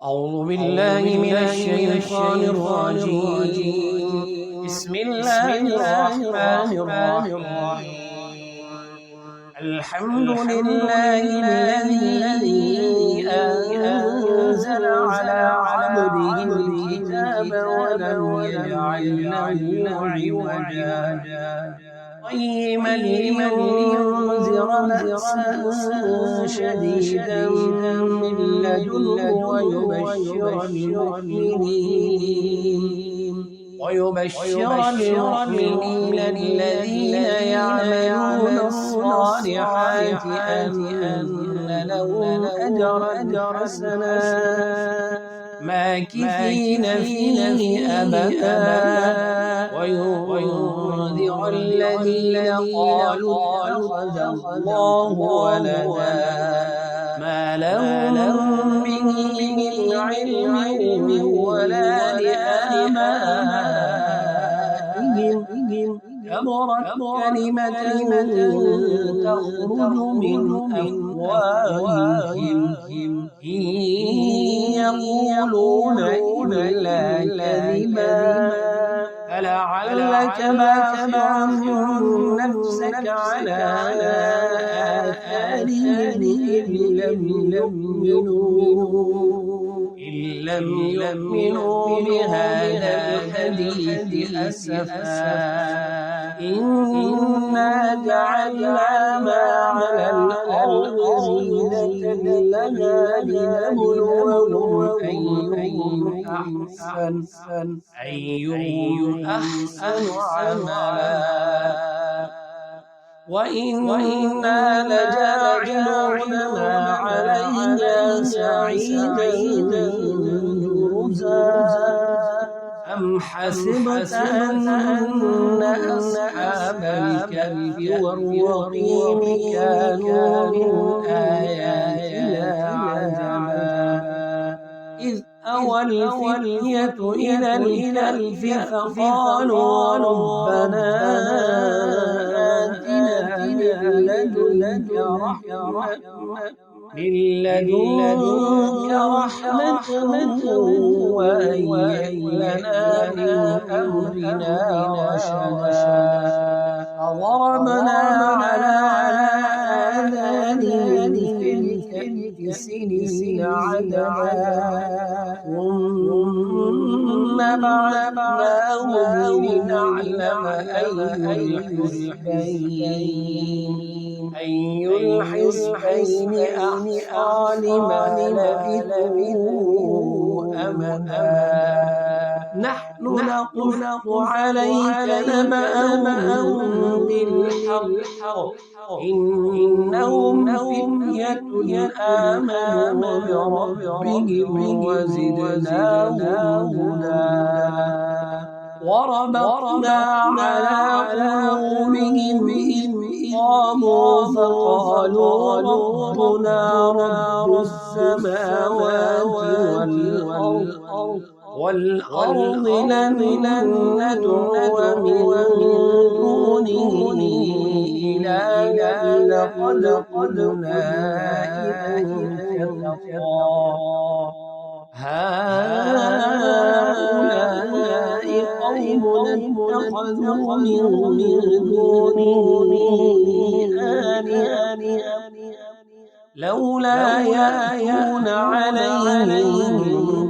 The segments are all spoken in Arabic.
أعوذ بالله من الشيطان الرجيم. بسم الله الرحمن الرحيم. الحمد لله الذي أنزل على عبده الكتاب ولم يجعل له عوجا قيما لينذر بأسا شديدا من لدنه ويبشر المؤمنين الذين يعملون الصالحات أن لهم أجرا حسنا ماكثين فيه أبدا وينذر الذين قالوا اتخذ الله ولدا ما لهم به من علم ولا لآبائهم كبرت كلمة تخرج من أفواههم إن يقولون إلا كذبا فلعلك باخع نفسك على آثارهم إن لم يؤمنوا بهذا الحديث أسفا إنا جعلنا ما على الأرض زينة لها لنبلوهم أيهم أحسن عملا وإنا لجاعلون ما عليها صعيدا جرزا أم حسبت أن أصحاب الكهف والرقيم كانوا من آياتنا عجبا إذ أوى الفتية إلى الكهف فقالوا ربنا آتنا من لدنك رحمة وهيئ لنا من أمرنا رشدا فضربنا على آذانهم في الكهف سنين عددا ثم بعثناهم لنعلم أي الحزبين أحصى لما لبثوا أمدا نحن نقص عليك نبأهم بالحق إنهم فتية آمنوا بربهم وزدناهم هدى وربطنا على قلوبهم إذ قاموا فقالوا ربنا رب السماوات والأرض لن ندعو من دونه إلها لقد قلنا إذا شططا هؤلاء قومنا اتخذوا من دونه آلهة لولا يأتون عليهم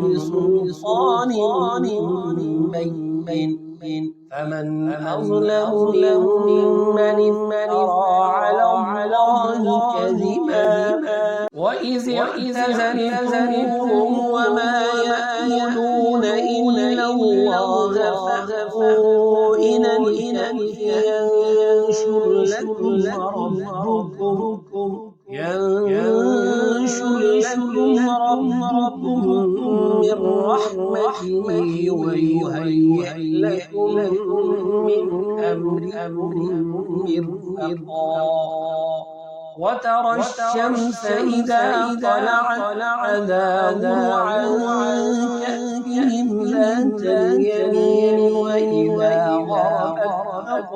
بسلطان بين فمن أظلم ممن افترى على الله كذبا وإذ اعتزلتموهم وما يأمرون إلا الله فأتوا إلى الكهف ينشر لكم ربكم من رحمته ويهيئ لكم من أمركم مرفقا وترى الشمس إذا طلعت تزاور عن كهفهم ذات اليمين وإذا غربت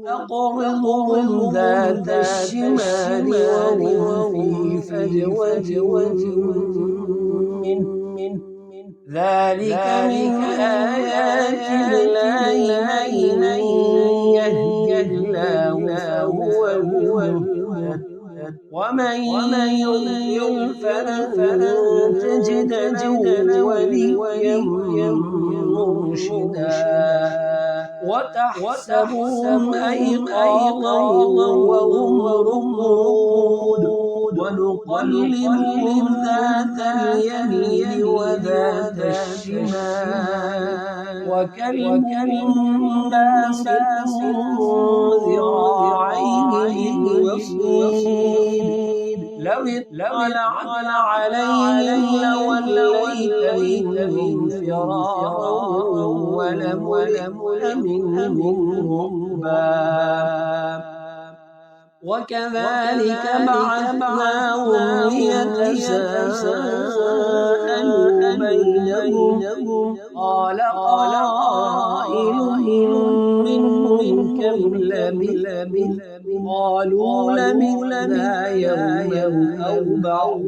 تقرضهم ذات الشمال وهم في فجوة ذلك من آيات الله من يهد الله فهو المهتد ومن يضلل فلن تجد له وليا مرشدا وتحسبهم أيقاظا وهم رقود ونقلبهم ذات اليمين وذات الشمال وكلبهم باسط ذراعيه بالوصيد لو اطلعت عليهم لوليت منهم فرارا ولملئت منهم رعبا وكذلك بعثناهم ليتساءلوا بينهم قال قائل منهم كم لبثتم قالوا لبثنا يوما أو بعض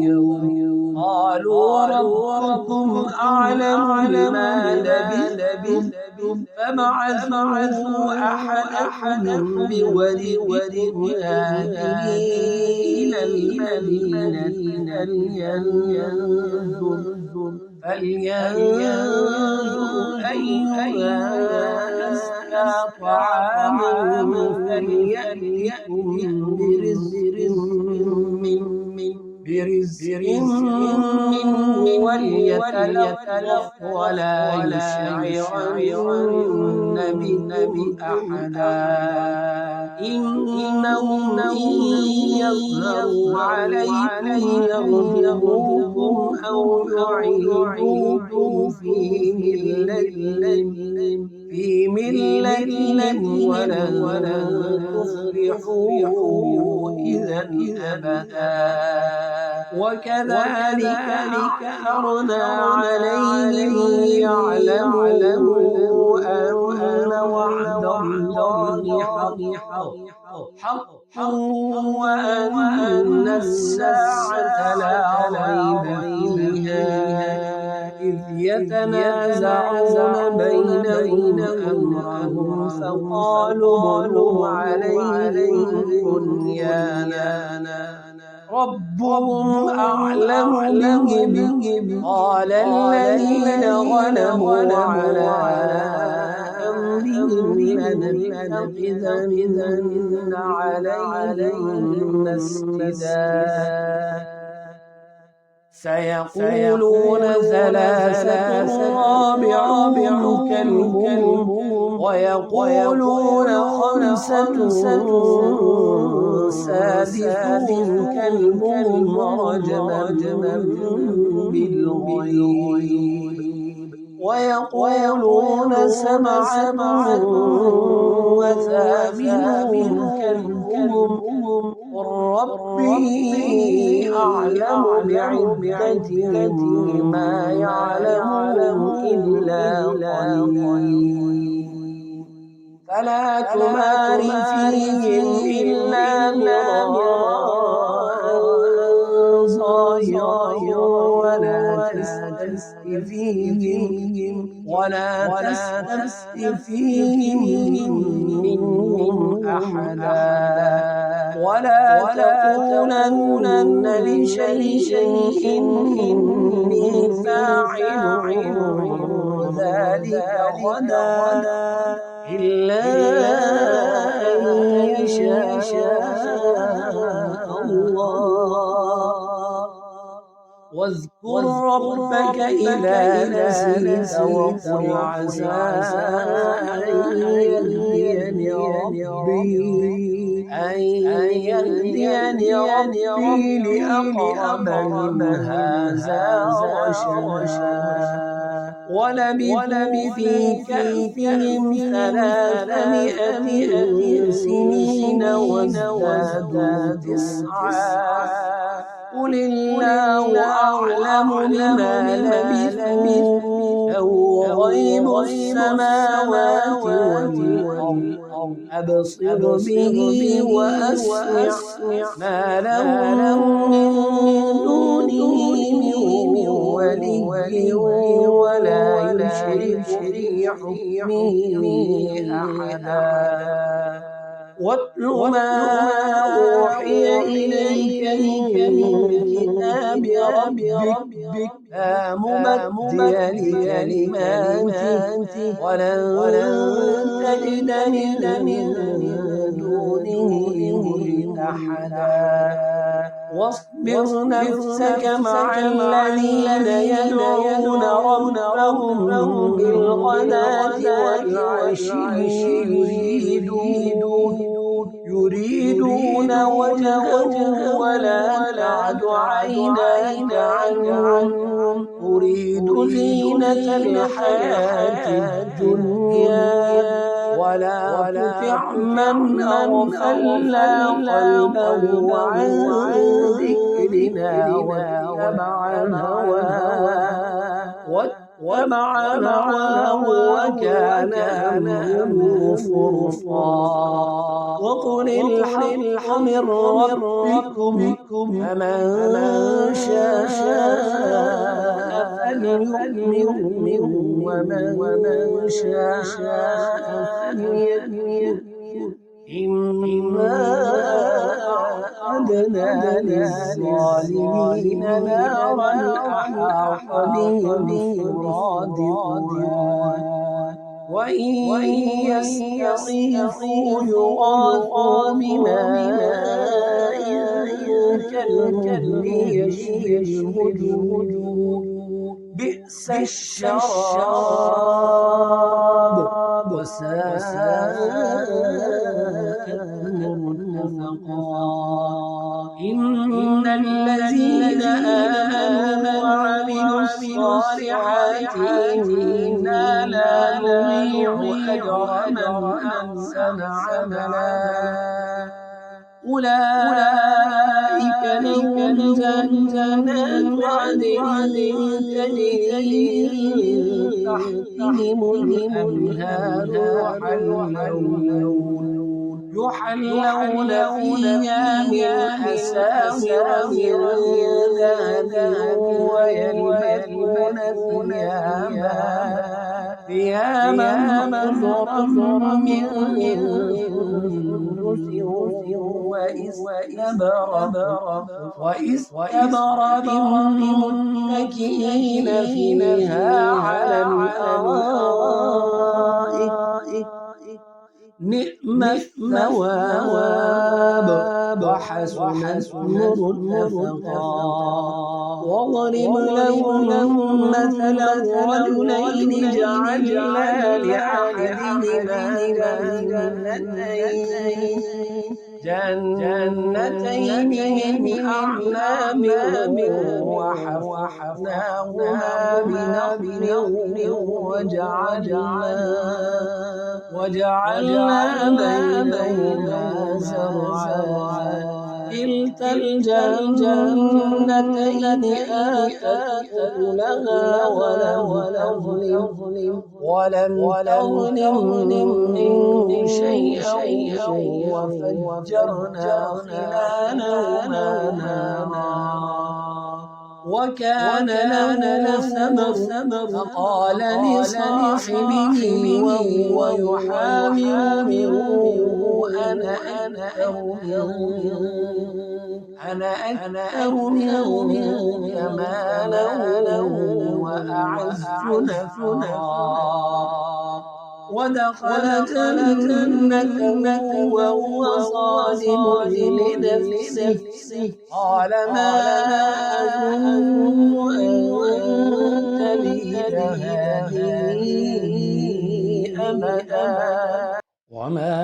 يوم قالوا ربكم أعلم بما لبثتم فبعثوا أحدهم بورقهم هذه إلى المدينة فلينظر أيها أزكى طعاما فليأتكم برزق منه وليتلطف ولا يشعرن بهم أحدا إنهم إن يظهروا عليكم يرجموكم أو يعيدوكم في ملتهم ولن تفلحوا إذا أبدا وكذلك أثرنا عليهم ليعلموا أن وعد الله حق وأن الساعة لا ريب فيها إذ يتنازعون بينهم أمرهم فقالوا بنوا عليهم بنيانا ربهم أعلم بهم قال الذين غلبوا على أمرهم لنتخذن عليهم مسجدا سيقولون ثلاثة رابعهم كلبهم ويقولون خمسة سادسهم كلبهم رجما بالغيب ويقولون سبعة وثامنهم كلبهم قل ربي أعلم بعدتهم ما يعلمهم إلا قليل فلا تمار فيهم إلا مراء ظاهرا ولا تستفت فيهم منهم أحدا ولا تقولن لشيء إني فاعل ذلك غدا إلا أن يشاء الله واذكر ربك إذا نسيت وقل عسى أن يهديني ربي لأقرب من هذا رشدا ولبثوا في كهفهم 300 سنين وازدادوا 9 قل الله أعلم بما لبثوا له غيب السماوات والأرض أبصر به وأسمع ما لهم من دونه من ولي ولي ولا يشرك في حكمه أحدا واتل ما أوحي إليك من كتاب ربك لا مبدل لكلماته ولن تجد من دونه ملتحدا واصبر نفسك مع الذين يدعون ربهم بالغداة والعشي يريدون وجهه ولا تعد عيناك عنهم تريد زينة الحياة الدنيا ولا تطع من أغفلنا قلبه عن ذكرنا واتبع هواه وكان أمره فرطا وقل الحق من ربكم فمن شاء فليؤمن ومن شاء فليكفر إنا أعتدنا للظالمين نارا أحاط بهم سرادقها وإن يستغيثوا يغاثوا بماء كالمهل يشوي الوجوه بئس الشراب وساءت مرتفقا إن الذين آمنوا وعملوا الصالحات إنا لا نضيع أجر من أحسن عملا أولئك لهم جنات عدن تجري من تحتهم الأنهار يحلون فيها من أساور من ذهب ويلبسون ثيابا خضرا من وإستبرق متكئين فيها على الأرائك نعم الثواب وحسنت مرتفقا واضرب لهم مثلا رجلين جعلنا لأحدهما جنتين من أعناب وحفظناهما بنخل وجعلنا بينهما زرعا كلتا الجنتين آتت أكلها ولم تظلم منه شيئا وفجرنا خلالهما نهرا وكان له ثمر فقال لصاحبه وهو يحاوره أنا أكثر منك مالا وأعز نفرا ودخل جنته وهو ظالم لنفسه قال ما أظن أن تبيد هذه أبدا وما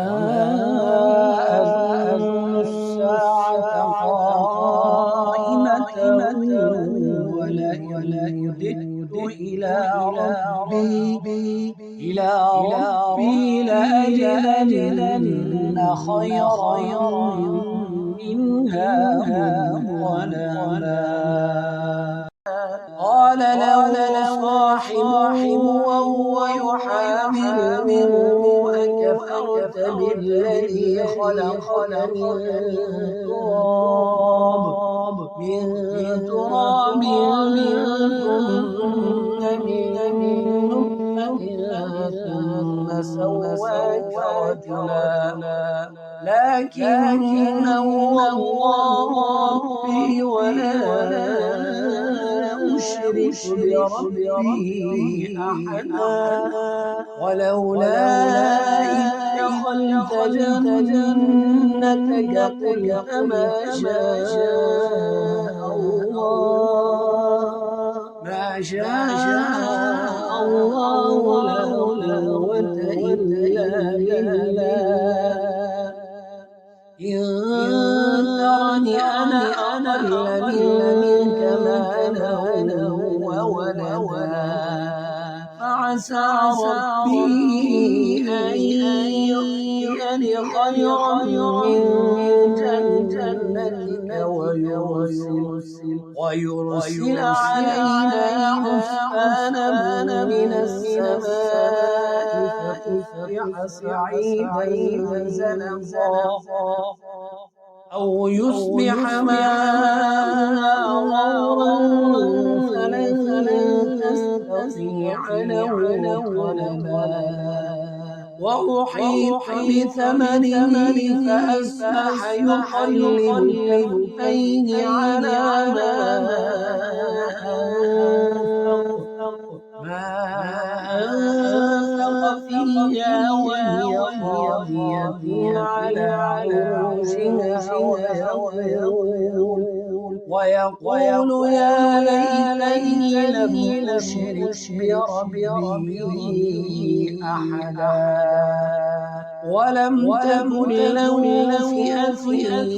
أظن الساعة قائمة ولئن رددت إلى ربي لأجدن خيرا منها منقلبا قال له صاحبه وهو يحاوره أكفرت بالذي خلقك من تراب من نطفة ثم سواك رجلا لكن هو الله ربي ولا أشرك بربي أحدا ولولا إذ دخلت جنتك قلت ما شاء الله لا قوة إلا بالله إن ترني أنا أقل منك مالا وولدا فعسى ربي أن يؤتيني خيرا من جنتك ويرسل علينا حسبانا من السماء فتصبح صعيدا زلقا أو يصبح ماؤنا غورا فلن تستطيع له طلبا وأحيط بثمره فأصبح يقلب كفيه على ما أنفق فيها وهي خاوية على عروشها ويقول يا ليتني لم أشرك بربي أحدا ولم تكن له فئة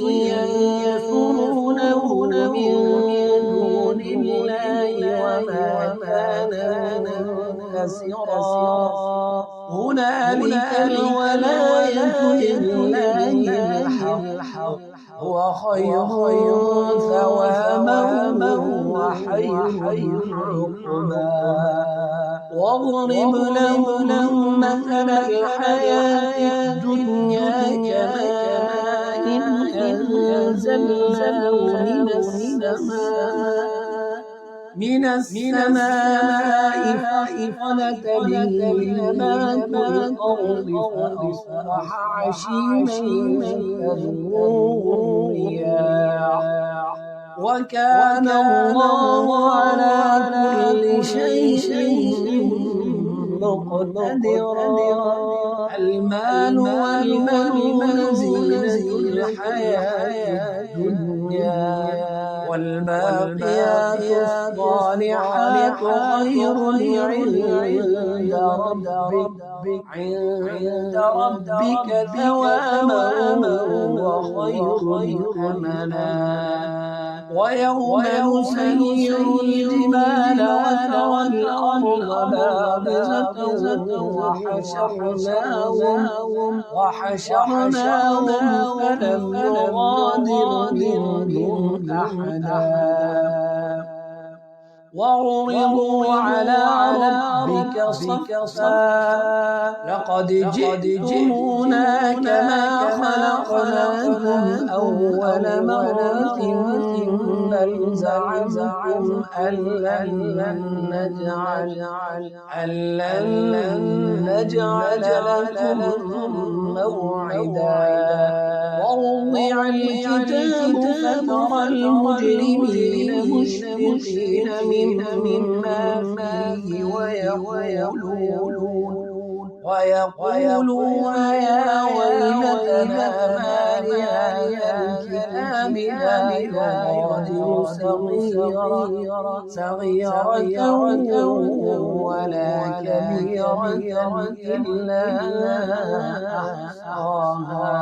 ينصرونه من دون الله وما كان منتصرا هنالك الولاية لله الحق هو خير ثوابا وخير عقبا واضرب لهم مثل الحياة الدنيا كماء أنزلناه من السماء فاختلط به نبات الأرض فأصبح هشيما تذروه الرياح وكان الله على كل شيء مقتدرا المال والبنون زينة الحياة الدنيا والباقيات الصالحات خير عند ربك ثوابا وخير أملا ويوم نسير الجبال وترى الأرض بارزة وحشرناهم فلم نغادر منهم أحدا وعرضوا على ربك صفا لقد جئتمونا كما خلقناكم أول مرة بل زعمتم أن لن نجعل لكم موعدا ووضع الكتاب فترى المجرمين مشفقين مما فيه ويقولون يا ويلتنا ما لهذا الكتاب لا يغادر صغيرة ولا كبيرة إلا أحصاها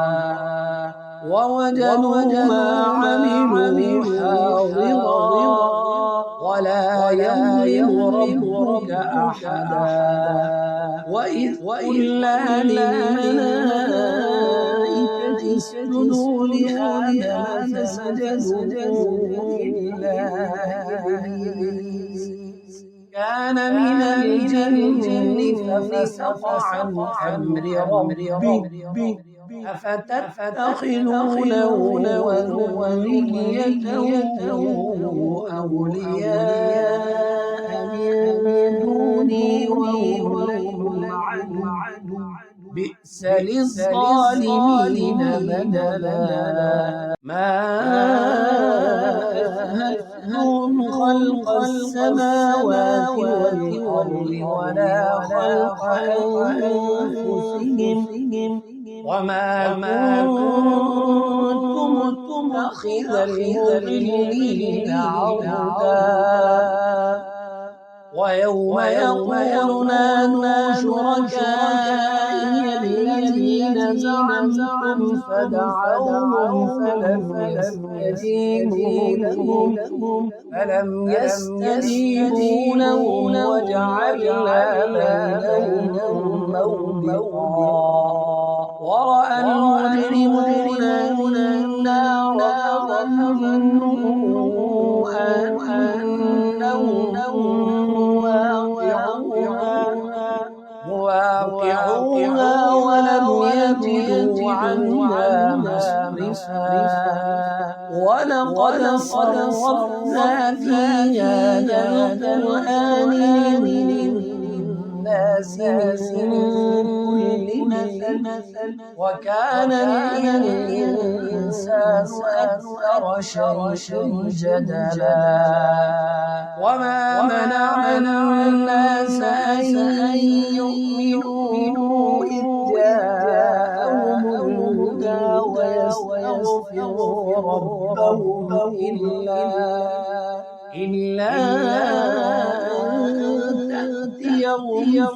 ووجدوا ما عملوا حاضرا ولا يظلم ربك أحدا وإذ قلنا للملائكة اسجدوا لآدم فسجدوا إلا إبليس كان من الجن ففسق عن أمر ربه أفتتخذونه وذريته أولياء للظالمين بدلا ما أشهدتهم خلق السماوات والأرض ولا خلق أنفسهم وما كنت متخذ المضلين عضدا ويوم يقول نادوا شركائي الذين زعمتم فدعوهم فلم يستجيبوا لهم وجعلنا بينهم موبقا ورأى المجرمون النار فظنوا أنهم مواقعوها ولم يجدوا عنها مصرفا ولقد صرفنا في هذا القرآن للناس من كل مثل وكان الإنسان أكثر شيء جدلا وما منع الناس أن يؤمنوا إذ جاءهم الهدى ويستغفروا ربهم إلا أن تأتيهم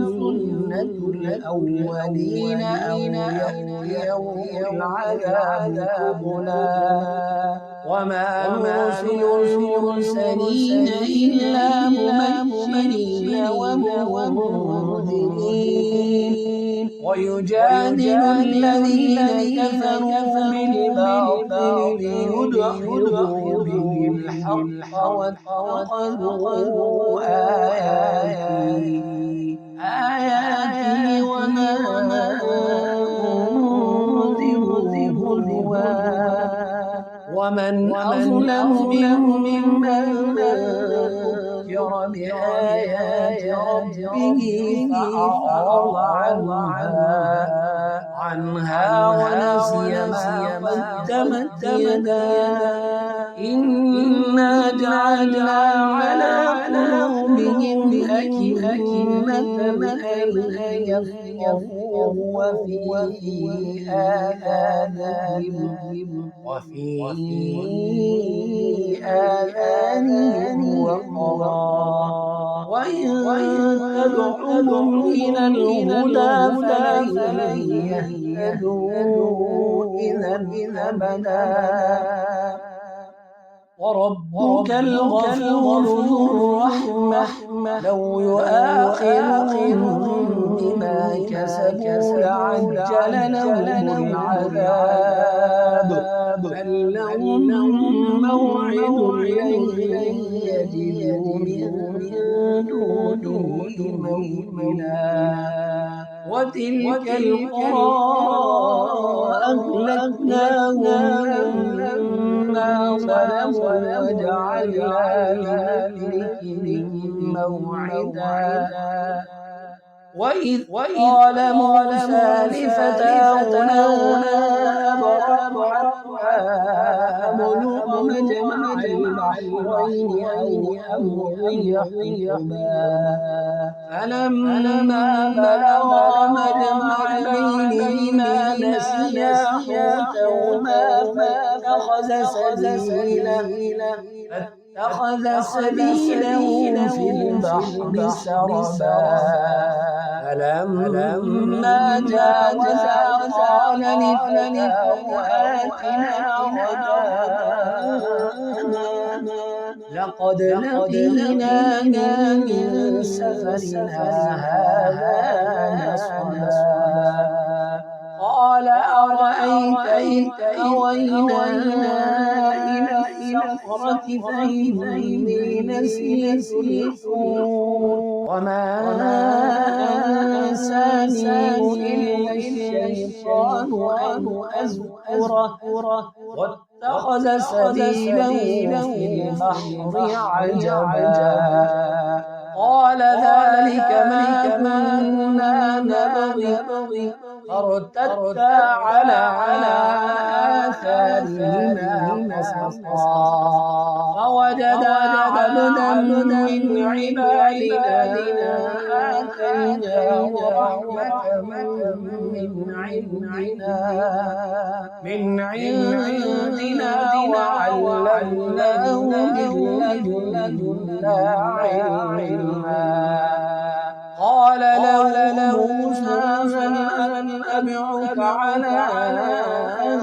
سنة الأولين أو يأتيهم العذاب قبلا وما نرسل المرسلين إلا مبشرين ومنذرين ويجادل الذين كفروا بالباطل ليدحضوا به الحق واتخذوا آياتي وما أنذر هزوا ومن أظلم ممن ذكر بآيات ربه فأعرض عنها ونسي ما قدمت يداه إنا جعلنا على قلوبهم أكنة أن يفقهوه وفي آذانهم وقرا وإن تدعوهم إلى الهدى فلن يهتدوا إذا أبدا وربك الغفور ذو الرحمة لو يؤاخذهم بما كسبوا لعجل لهم العذاب بل لهم موعد لن يجدوا من دونه موئلا وتلك القرى أهلكناهم لما ظلموا وجعلنا لمهلكهم موعدا وإذ قال موسى لفتاه أبلغ مجمع البحرين أو أمضي حقبا فلما بلغا مجمع بينهما نسيا حوتهما فاتخذ سبيله في البحر سربا فلما جاوزا قال لفتاه آتنا غداءنا لقد لقينا من سفرنا هذا نصبا قال أرأيت إذ أوينا إلى الصخرة فإني نسيت الحوت وما أنسانيه إلا الشيطان أن أذكره واتخذ سبيله في البحر عجبا قال ذلك ما كنا نبغي فارتدا على آثارهما قصصا فوجدا عبدا من عبادنا آتيناه رحمة من عندنا وعلمناه من لدنا علما قال له موسى هل أتبعك على أن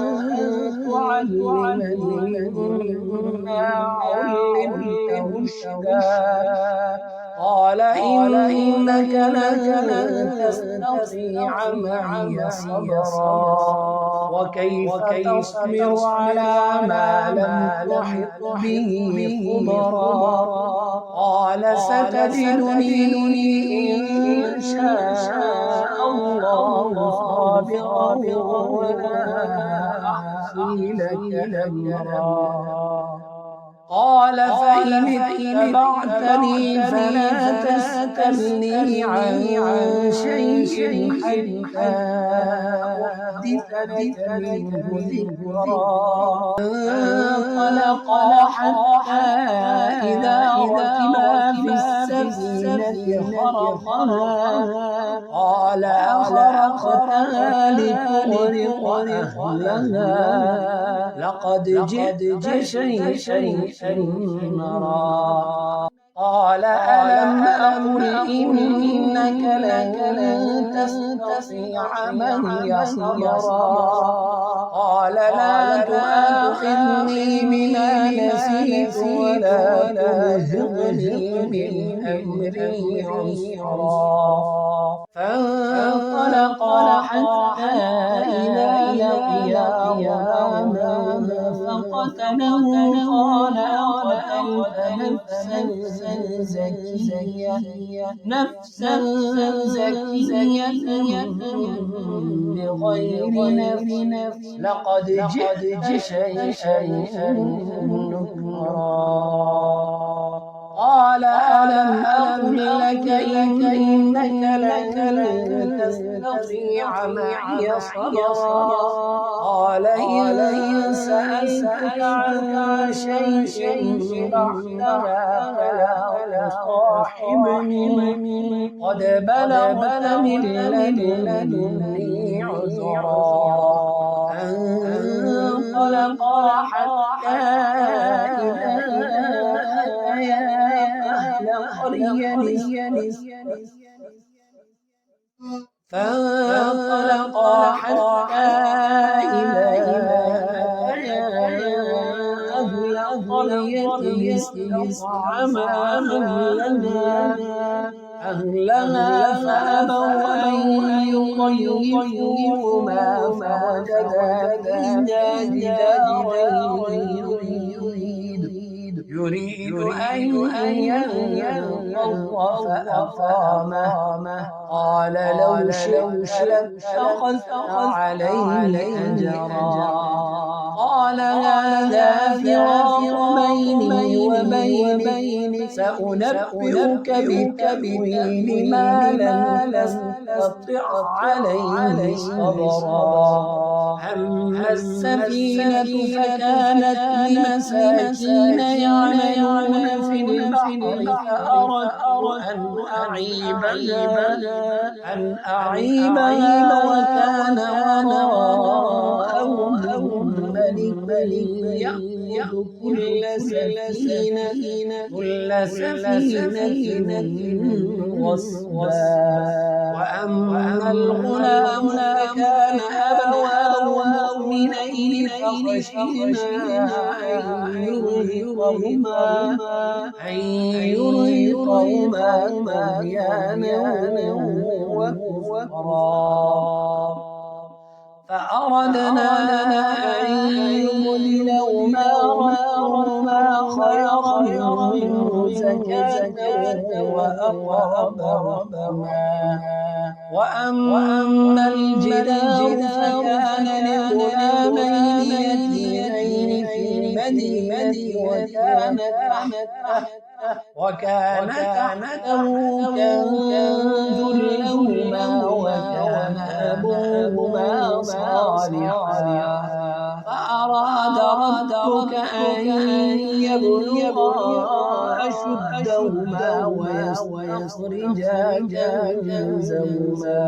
تعلمني مما علمت رشدا قال إنك لن تستطيع معي صبرا وكيف تصبر على ما لم تحط به خبرا قال ستجدني إن شاء الله صابرا ولا أعصي لك أمرا قال فإن اتبعتني فلا تسألني عن شيء حتى أحدث لك منه ذكرا فانطلقا حتى إذا ركبا في السفينة خرقها قال أخرقتها لتغرق أهلها لقد جئت شيئا نرا قال ألم أقل إنك لن تستطيع معي صبرا قال لا تؤاخذني بما نسيت ولا ترهقني من أمري عسرا فانطلقا حتى إذا لقيا غلاما فقتله قال أقتلت نفسا زكية بغير نفس لقد جئت شيئا نكرا قال ألم أقل لك إنك لن تستطيع معي صبرا قال إن سألتك عن شيء بعدها فلا تصاحبني قد بلغت من لدني عذرا فانطلقا حتى إذا فانطلقا حتى إذا أهل قرية استطعما أهلها فأبوا أن يضيفوهما فوجدا فيها جدارا يريد أن ينقض فأقامه قال لو شئت لاتخذت عليه أجرا قال هذا فراق بيني وبينك سأنبئك بتأويل ما لم تستطع عليه صبرا أما السفينة فكانت لمساكين يعملون في البحر فأردت أن أعيبها وكان وراءهم ملك يأخذ كل سفينة غصبا وأما الغلام فكان أبواه مؤمنين فخشينا أن يرهقهما طغيانا وكفرا فأردنا أن يبدلهما ربهما خيرا منه زكاة وأقرب رحما وأما الجدار فكان لغلامين يتيمين في المدينة وكان وكان تحته كنز لهما وكان أبوهما صالحا فأراد ربك أن يبلغا أشدهما ويستخرجا كنزهما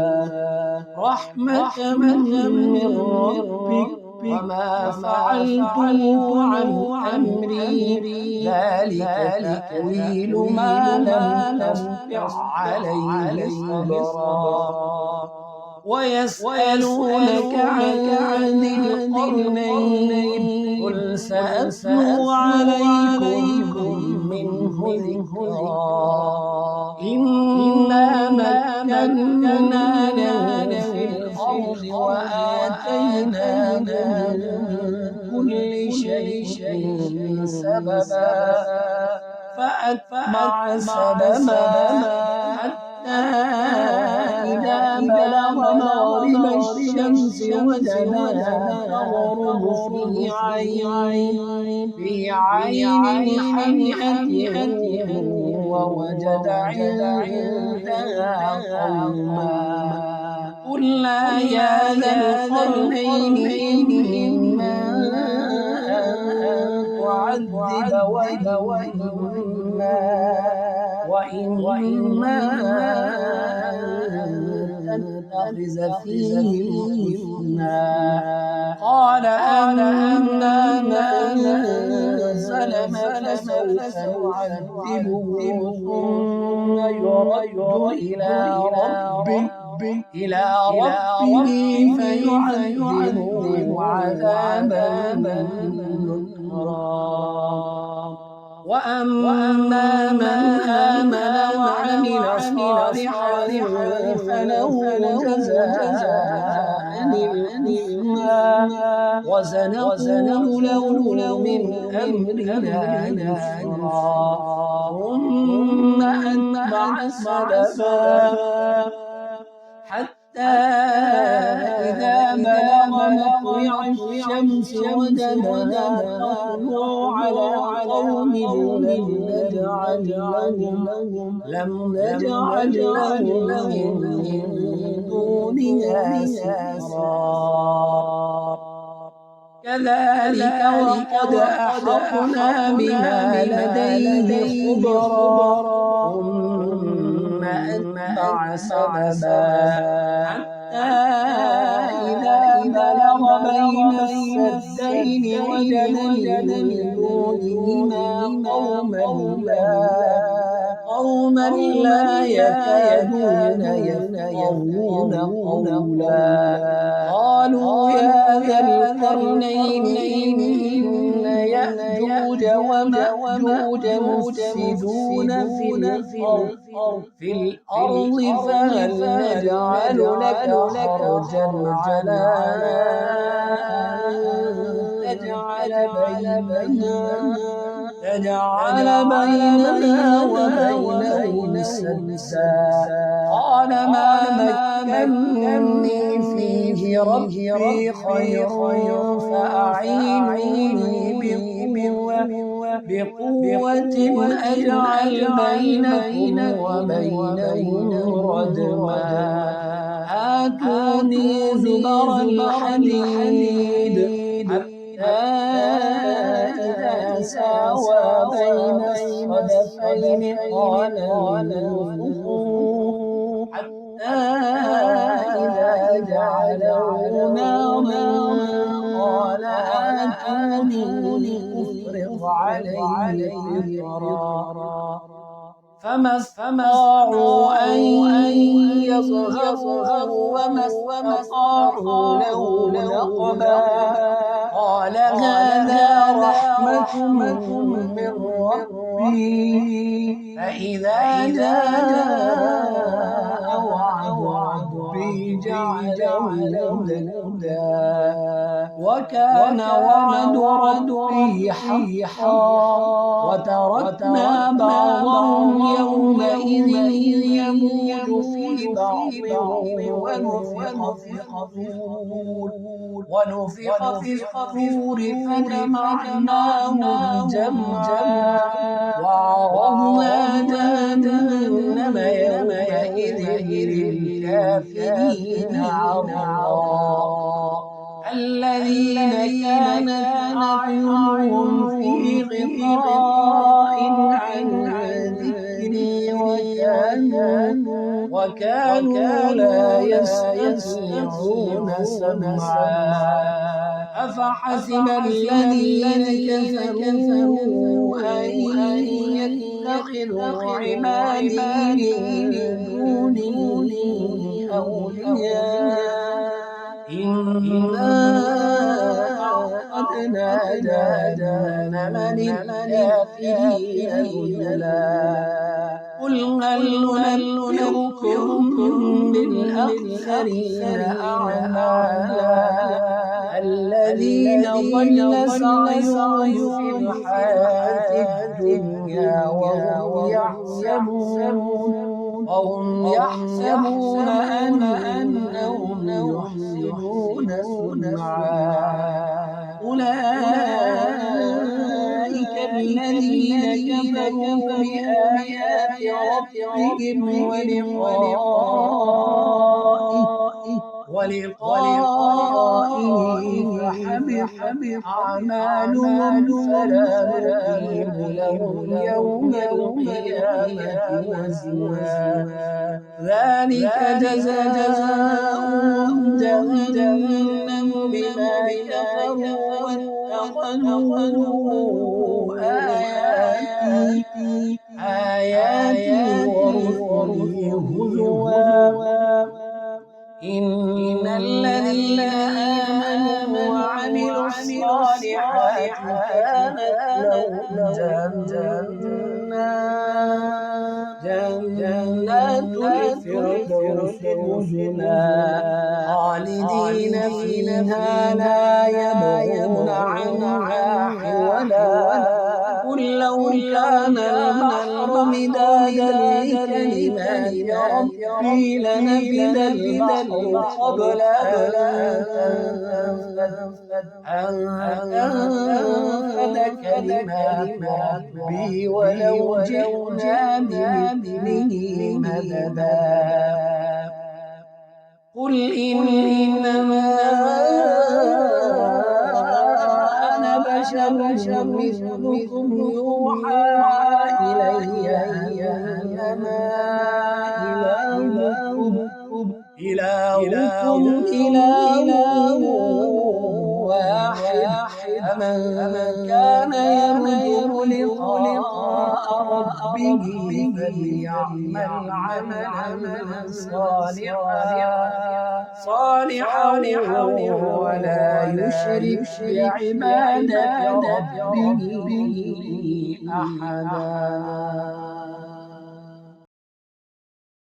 رحمة من ربك وما فعلته عن أمري ذلك تأويل ما لم تستطع عليه صبرا ويسألونك عن ذي القرنين قل سأتلو عليكم منه ذكرا إنا مكنا له في الأرض وآتيناه من كل شيء سببا فأتبع سببا حتى إذا بلغ مغرب الشمس وجدها تغرب في عين حمئة ووجد عندها قوما قلنا يا ذا القرنين إما أن تعذب وإما أن تتخذ فيهم حسنا قال أما من ظلم فسوف نعذبه ثم يرد إلى ربه فيعذبه عذابا نكرا وأما من آمن وعمل صالحا فله جزاء الحسنى وسنقول له من أمرنا يسرا ثم أتبع سببا حتى إذا بلغ مطلع الشمس وجدها تطلع على قوم لم نجعل لهم من دونها سترا كذلك وقد أحطنا بما لديه خبرا ثم أتبع سببا حتى إذا بلغ بين السدين وجد من دونهما قوما لا يكادون يفقهون قولا قالوا يا ذا القرنين إن يأجوج ومأجوج مفسدون في الأرض فهل نجعل لك خرجا على أن تجعل بيننا وبينهم سدا قال ما مكنني فيه ربي خير فأعينوني بقوة أجعل بينكم وبينهم ردما آتوني زبر الحديد حتى إذا ساوى بين الصدفين قال حتى إذا جعله نارا قال آتوني أفرغ عليه قطرا فما استطاعوا أن يظهروه وما استطاعوا له نقبا قال هذا رحمة من ربي فإذا جاء وعد ربي جعله دكا وكان وعد ربي حقا وتركنا بعضهم يومئذ يموج في في بعض ونفخ في الصور فجمعناهم جمعا وعرضنا جهنم يومئذ للكافرين عرضا الذين كانت أعينهم في غطاء عن ذكري وكانوا لا يستطيعون سمعا أفحسب الذين كفروا أن يتخذوا عبادي من دوني أولياء إنا أعتدنا جهنم للكافرين نزلا قل هل ننبئكم بالأخسرين أعمالا الذين ضل سعيهم في الحياة الدنيا وهم يحسبون أنهم يحسنون صنعا أولئك الذين كفروا بآيات ربهم ولقائه فحبط أعمالهم فلا نقيم لهم يوم القيامة وزنا ذلك جزاؤهم جهنم بما كفروا واتخذوا آياتي ورسلي هزوا إن الذين آمنوا وعملوا الصالحات كانت لهم جنات الفردوس نزلا خالدين فيها لا يبغون عنها حولا قل لو كان البحر مدادا لكلمات ربي لنفد البحر قبل أن تنفد كلمات ربي ولو جئنا بمثله مددا قل إنما أنا بشر مثلكم يوحى إلي أنما إلهكم إله واحد فمن كان يرجو لقاء ربه فليعمل عملا صالحا ولا يشرك بعبادة ربه أحدا.